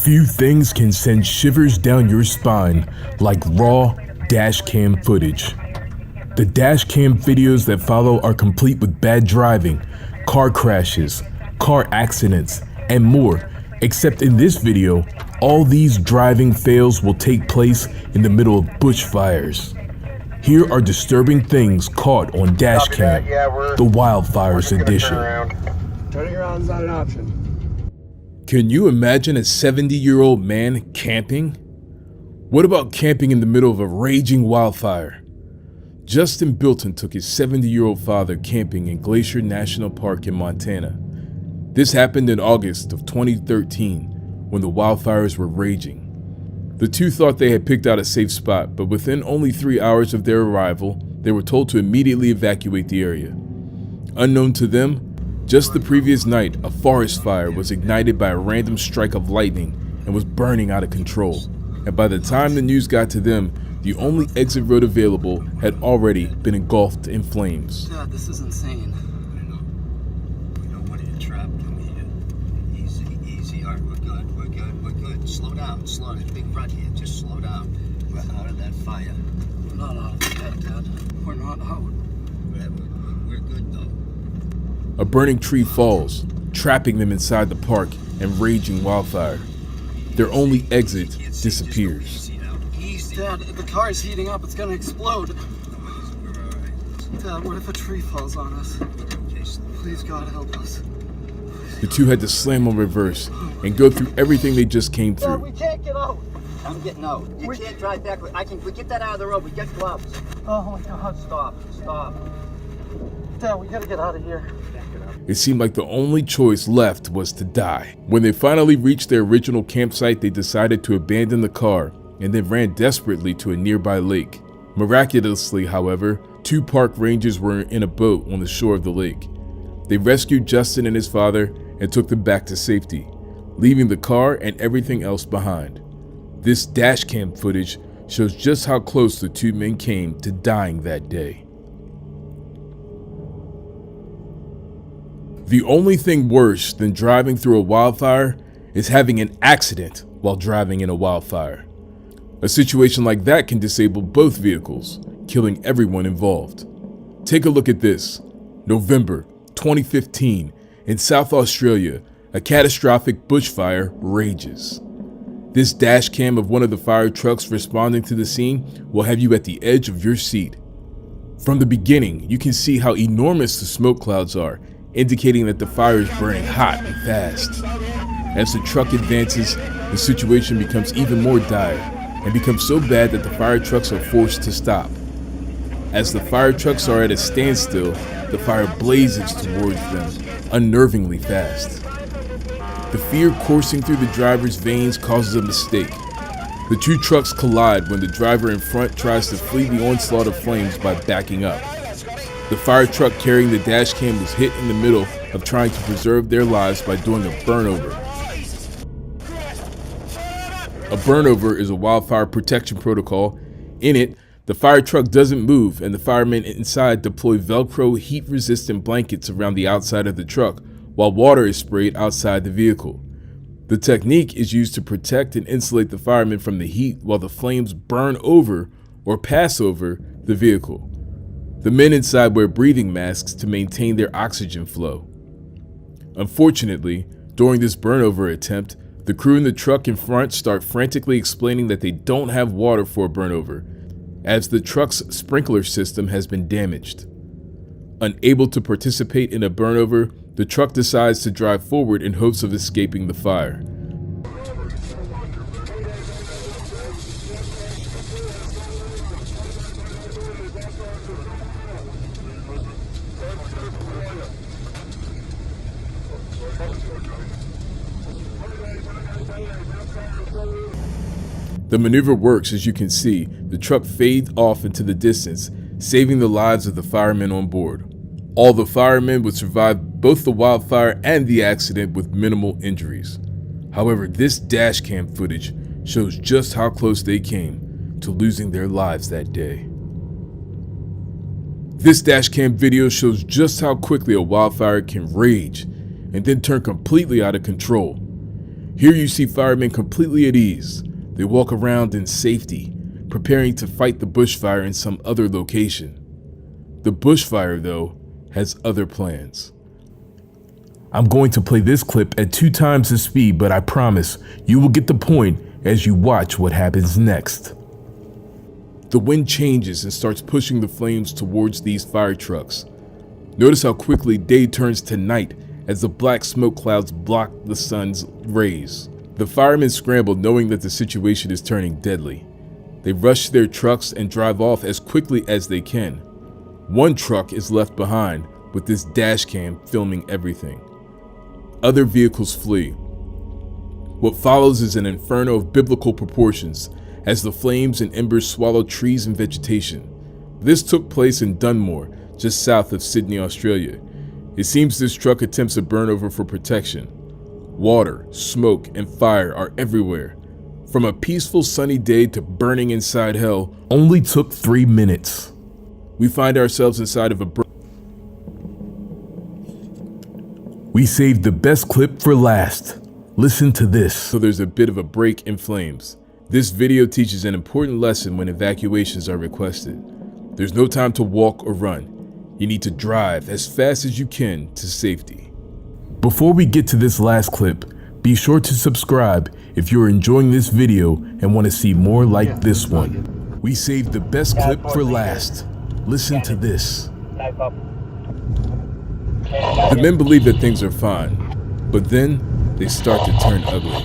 Few things can send shivers down your spine like raw dashcam footage. The dashcam videos that follow are complete with bad driving, car crashes, car accidents, and more, except in this video, all these driving fails will take place in the middle of bushfires. Here are disturbing things caught on dashcam, the Wildfires edition. Turning around is not an option. Can you imagine a 70-year-old man camping? What about camping in the middle of a raging wildfire? Justin Bilton took his 70-year-old father camping in Glacier National Park in Montana. This happened in August of 2013 when the wildfires were raging. The two thought they had picked out a safe spot, but within only 3 hours of their arrival, they were told to immediately evacuate the area. Unknown to them, just the previous night, a forest fire was ignited by a random strike of lightning and was burning out of control. And by the time the news got to them, the only exit road available had already been engulfed in flames. God, this is insane. I know. We don't want you trapped in here. Easy. All right, we're good. Slow down. There's a big rut here. Just slow down. We're out of that fire. We're not out of that, Dad. We're not out. We're good, though. A burning tree falls, trapping them inside the park and raging wildfire. Their only exit disappears. Dad, the car is heating up. It's gonna explode. Dad, what if a tree falls on us? Please, God, help us. The two had to slam on reverse and go through everything they just came Dad, through. we can't get out. I'm getting out. You can't drive back. We get that out of the road. We get gloves. Oh my God. Stop. Dad, we gotta get out of here. It seemed like the only choice left was to die. When they finally reached their original campsite, they decided to abandon the car and then ran desperately to a nearby lake. Miraculously, however, 2 park rangers were in a boat on the shore of the lake. They rescued Justin and his father and took them back to safety, leaving the car and everything else behind. This dashcam footage shows just how close the 2 men came to dying that day. The only thing worse than driving through a wildfire is having an accident while driving in a wildfire. A situation like that can disable both vehicles, killing everyone involved. Take a look at this. November 2015, in South Australia, a catastrophic bushfire rages. This dash cam of one of the fire trucks responding to the scene will have you at the edge of your seat. From the beginning, you can see how enormous the smoke clouds are, indicating that the fire is burning hot and fast. As the truck advances, the situation becomes even more dire and becomes so bad that the fire trucks are forced to stop. As the fire trucks are at a standstill, the fire blazes towards them, unnervingly fast. The fear coursing through the driver's veins causes a mistake. The 2 trucks collide when the driver in front tries to flee the onslaught of flames by backing up. The fire truck carrying the dashcam was hit in the middle of trying to preserve their lives by doing a burnover. A burnover is a wildfire protection protocol. In it, the fire truck doesn't move and the firemen inside deploy Velcro heat-resistant blankets around the outside of the truck while water is sprayed outside the vehicle. The technique is used to protect and insulate the firemen from the heat while the flames burn over or pass over the vehicle. The men inside wear breathing masks to maintain their oxygen flow. Unfortunately, during this burnover attempt, the crew in the truck in front start frantically explaining that they don't have water for a burnover, as the truck's sprinkler system has been damaged. Unable to participate in a burnover, the truck decides to drive forward in hopes of escaping the fire. The maneuver works. As you can see, the truck fades off into the distance, saving the lives of the firemen on board. All the firemen would survive both the wildfire and the accident with minimal injuries. However, this dashcam footage shows just how close they came to losing their lives that day. This dashcam video shows just how quickly a wildfire can rage and then turn completely out of control. Here you see firemen completely at ease. They walk around in safety, preparing to fight the bushfire in some other location. The bushfire, though, has other plans. I'm going to play this clip at 2 times the speed, but I promise you will get the point as you watch what happens next. The wind changes and starts pushing the flames towards these fire trucks. Notice how quickly day turns to night as the black smoke clouds block the sun's rays. The firemen scramble, knowing that the situation is turning deadly. They rush to their trucks and drive off as quickly as they can. One truck is left behind with this dashcam filming everything. Other vehicles flee. What follows is an inferno of biblical proportions as the flames and embers swallow trees and vegetation. This took place in Dunmore, just south of Sydney, Australia. It seems this truck attempts a burnover for protection. Water, smoke, and fire are everywhere. From a peaceful sunny day to burning inside hell only took 3 minutes. We find ourselves inside of a We saved the best clip for last. Listen to this. So there's a bit of a break in flames. This video teaches an important lesson when evacuations are requested. There's no time to walk or run. You need to drive as fast as you can to safety. Before we get to this last clip, be sure to subscribe if you're enjoying this video and want to see more like this one. We saved the best clip for last. Listen to this. The men believe that things are fine, but then they start to turn ugly.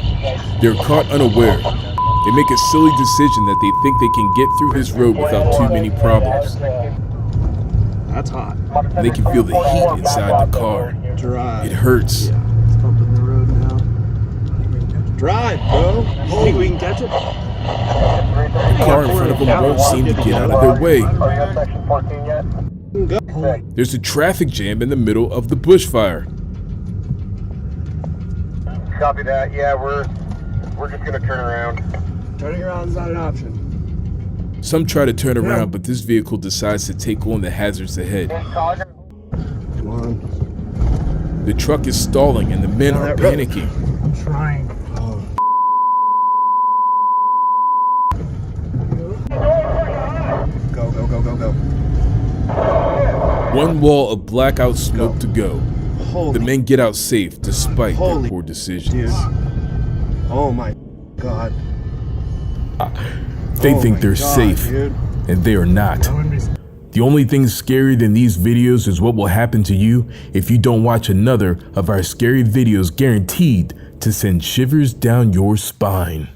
They're caught unaware. They make a silly decision that they think they can get through this road without too many problems. That's hot. They can feel the heat inside the car. Drive. It hurts. Yeah, it's bumping the road now. Drive, bro. Think we can catch it? The car in front of them won't seem to get out of their way. There's a traffic jam in the middle of the bushfire. Copy that. Yeah, we're just gonna turn around. Turning around is not an option. Some try to turn around, but this vehicle decides to take on the hazards ahead. Come on. The truck is stalling and the men are panicking. I'm trying. Go, go, go, go, go. One wall of blackout smoke to go. Holy The men get out safe despite their Holy poor decisions. dude. Oh my God. They Oh think my they're God, safe, dude. and they are not. The only thing scarier than these videos is what will happen to you if you don't watch another of our scary videos, guaranteed to send shivers down your spine.